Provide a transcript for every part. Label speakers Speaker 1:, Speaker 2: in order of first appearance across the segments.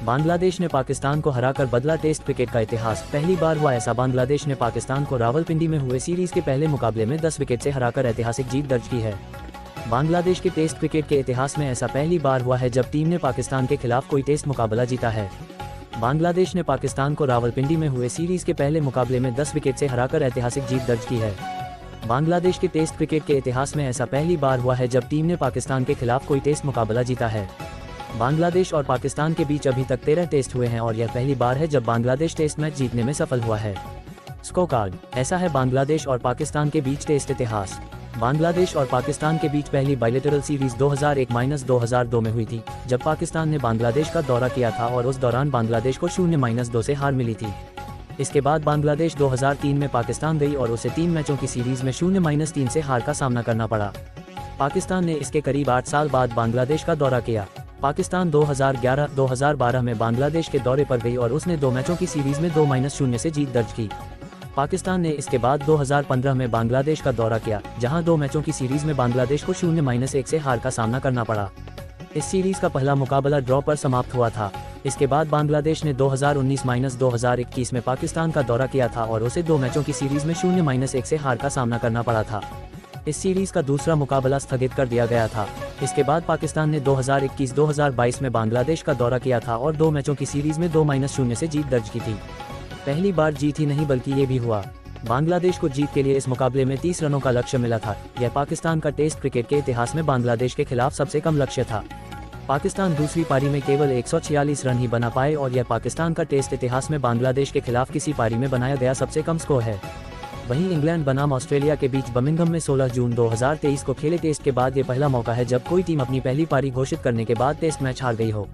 Speaker 1: बांग्लादेश ने पाकिस्तान को हराकर बदला टेस्ट क्रिकेट का इतिहास। पहली बार हुआ ऐसा, बांग्लादेश ने पाकिस्तान को रावलपिंडी में हुए सीरीज के पहले मुकाबले में 10 विकेट से हराकर ऐतिहासिक जीत दर्ज की है। बांग्लादेश के टेस्ट क्रिकेट के इतिहास में ऐसा पहली बार हुआ है जब टीम ने पाकिस्तान के खिलाफ कोई टेस्ट मुकाबला जीता है। बांग्लादेश ने पाकिस्तान को रावलपिंडी में हुए सीरीज के पहले मुकाबले में 10 विकेट से हराकर ऐतिहासिक जीत दर्ज की है। बांग्लादेश के टेस्ट क्रिकेट के इतिहास में ऐसा पहली बार हुआ है जब टीम ने पाकिस्तान के खिलाफ कोई टेस्ट मुकाबला जीता है। बांग्लादेश और पाकिस्तान के बीच अभी तक 13 टेस्ट हुए हैं और यह पहली बार है जब बांग्लादेश टेस्ट मैच जीतने में सफल हुआ है। Score card. ऐसा है बांग्लादेश और पाकिस्तान के बीच टेस्ट इतिहास। बांग्लादेश और पाकिस्तान के बीच पहली बायलैटरल सीरीज 2001-2002 में हुई थी, जब पाकिस्तान ने बांग्लादेश का दौरा किया था और उस दौरान बांग्लादेश को 0-2 से हार मिली थी। इसके बाद बांग्लादेश 2003 में पाकिस्तान गई और उसे 3 मैचों की सीरीज में 0-3 से हार का सामना करना पड़ा। पाकिस्तान ने इसके करीब 8 साल बाद बांग्लादेश का दौरा किया। पाकिस्तान 2011-2012 में बांग्लादेश के दौरे पर गई और उसने 2 मैचों की सीरीज में 2-0 से जीत दर्ज की। पाकिस्तान ने इसके बाद 2015 में बांग्लादेश का दौरा किया, जहां 2 मैचों की सीरीज में बांग्लादेश को 0-1 से हार का सामना करना पड़ा। इस सीरीज का पहला मुकाबला ड्रॉ पर समाप्त हुआ था। इसके बाद बांग्लादेश ने 2019-2021 में पाकिस्तान का दौरा किया था और उसे 2 मैचों की सीरीज में 0-1 से हार का सामना करना पड़ा था। इस सीरीज का दूसरा मुकाबला स्थगित कर दिया गया था। इसके बाद पाकिस्तान ने 2021-2022 में बांग्लादेश का दौरा किया था और 2 मैचों की सीरीज में 2-0 से जीत दर्ज की थी। पहली बार जीत ही नहीं बल्कि ये भी हुआ। बांग्लादेश को जीत के लिए इस मुकाबले में 30 रनों का लक्ष्य मिला था। यह पाकिस्तान का टेस्ट क्रिकेट के इतिहास में बांग्लादेश के खिलाफ सबसे कम लक्ष्य था। पाकिस्तान दूसरी पारी में केवल 146 रन ही बना पाए और यह पाकिस्तान का टेस्ट इतिहास में बांग्लादेश के खिलाफ किसी पारी में बनाया गया सबसे कम स्कोर है। वहीं इंग्लैंड बनाम ऑस्ट्रेलिया के बीच बर्मिंघम में 16 जून 2023 को खेले टेस्ट के बाद ये पहला मौका है जब कोई टीम अपनी पहली पारी घोषित करने के बाद टेस्ट मैच हार गई हो।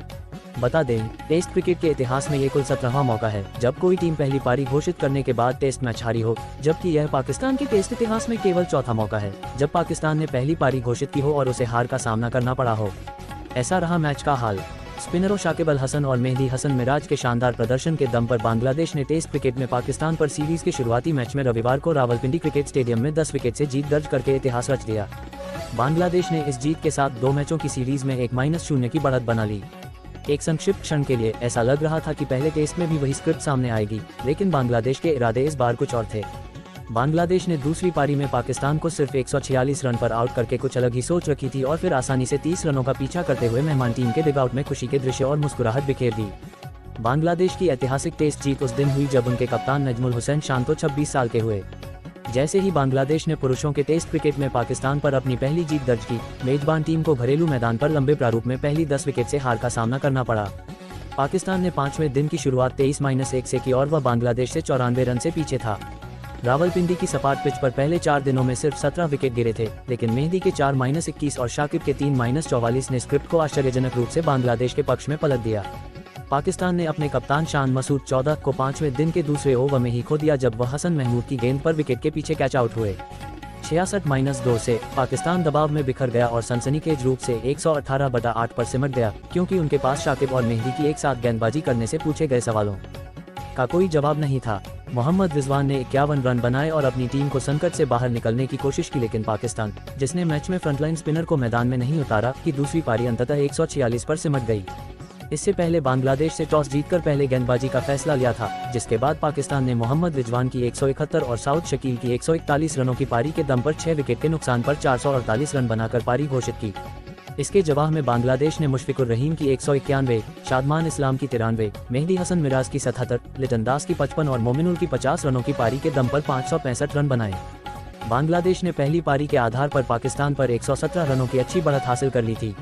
Speaker 1: बता दें, टेस्ट क्रिकेट के इतिहास में ये कुल 17वां मौका है जब कोई टीम पहली पारी घोषित करने के बाद टेस्ट मैच हारी हो, जबकि यह पाकिस्तान के टेस्ट इतिहास में केवल चौथा मौका है जब पाकिस्तान ने पहली पारी घोषित की हो और उसे हार का सामना करना पड़ा हो। ऐसा रहा मैच का हाल। स्पिनरों शाकिब अल हसन और मेहदी हसन मिराज के शानदार प्रदर्शन के दम पर बांग्लादेश ने टेस्ट क्रिकेट में पाकिस्तान पर सीरीज के शुरुआती मैच में रविवार को रावलपिंडी क्रिकेट स्टेडियम में 10 विकेट से जीत दर्ज करके इतिहास रच दिया। बांग्लादेश ने इस जीत के साथ 2 मैचों की सीरीज में 1-0 की बढ़त बना ली। एक संक्षिप्त क्षण के लिए ऐसा लग रहा था कि पहले टेस्ट में भी वही स्क्रिप्ट सामने आएगी, लेकिन बांग्लादेश के इरादे इस बार कुछ और थे। बांग्लादेश ने दूसरी पारी में पाकिस्तान को सिर्फ 146 रन पर आउट करके कुछ अलग ही सोच रखी थी और फिर आसानी से 30 रनों का पीछा करते हुए मेहमान टीम के डिगआउट में खुशी के दृश्य और मुस्कुराहट बिखेर दी। बांग्लादेश की ऐतिहासिक टेस्ट जीत उस दिन हुई जब उनके कप्तान नजमुल हुसैन शांतो 26 साल के हुए। जैसे ही बांग्लादेश ने पुरुषों के टेस्ट क्रिकेट में पाकिस्तान पर अपनी पहली जीत दर्ज की, मेजबान टीम को घरेलू मैदान पर लंबे प्रारूप में पहली 10 विकेट से हार का सामना करना पड़ा। पाकिस्तान ने 5वें दिन की शुरुआत 23-1 से की और वह बांग्लादेश से 94 रन से पीछे था। रावलपिंडी की सपाट पिच पर पहले 4 दिनों में सिर्फ 17 विकेट गिरे थे, लेकिन मेहदी के 4-21 और शाकिब के 3-44 ने स्क्रिप्ट को आश्चर्यजनक रूप से बांग्लादेश के पक्ष में पलट दिया। पाकिस्तान ने अपने कप्तान शान मसूद 14 को 5वें दिन के दूसरे ओवर में ही खो दिया जब वह हसन महमूद की गेंद पर विकेट के पीछे कैच आउट हुए। 66-2 से पाकिस्तान दबाव में बिखर गया और सनसनीखेज रूप से 118/8 पर सिमट गया, क्योंकि उनके पास शाकिब और मेहदी की एक साथ गेंदबाजी करने से पूछे गए सवालों का कोई जवाब नहीं था। मोहम्मद रिजवान ने 51 रन बनाए और अपनी टीम को संकट से बाहर निकलने की कोशिश की, लेकिन पाकिस्तान, जिसने मैच में फ्रंटलाइन स्पिनर को मैदान में नहीं उतारा, की दूसरी पारी अंततः 146 पर सिमट गई। इससे पहले बांग्लादेश से टॉस जीतकर पहले गेंदबाजी का फैसला लिया था, जिसके बाद पाकिस्तान ने मोहम्मद रिजवान की 171 और साउद शकील की 141 रनों की पारी के दम पर 6 विकेट के नुकसान पर 448 रन बनाकर पारी घोषित की। इसके जवाब में बांग्लादेश ने मुशफिकुर रहीम की 191, शादमान इस्लाम की 93, मेहदी हसन मिराज की 77, लिटन दास की 55 और मोमिनुल की 50 रनों की पारी के दम पर 565 रन बनाए। बांग्लादेश ने पहली पारी के आधार पर पाकिस्तान पर 117 रनों की अच्छी बढ़त हासिल कर ली थी।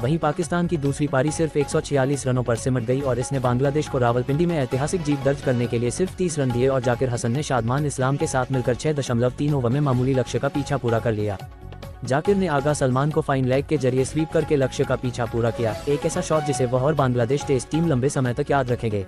Speaker 1: वहीं पाकिस्तान की दूसरी पारी सिर्फ 146 रनों पर सिमट गई और इसने बांग्लादेश को रावलपिंडी में ऐतिहासिक जीत दर्ज करने के लिए सिर्फ 30 रन दिए और जाकिर हसन ने शादमान इस्लाम के साथ मिलकर 6.3 ओवर में मामूली लक्ष्य का पीछा पूरा कर लिया। जाकिर ने आगा सलमान को फाइन लेग के जरिए स्वीप करके लक्ष्य का पीछा पूरा किया, एक ऐसा शॉट जिसे वह और बांग्लादेश टेस्ट टीम लंबे समय तक याद रखेंगे।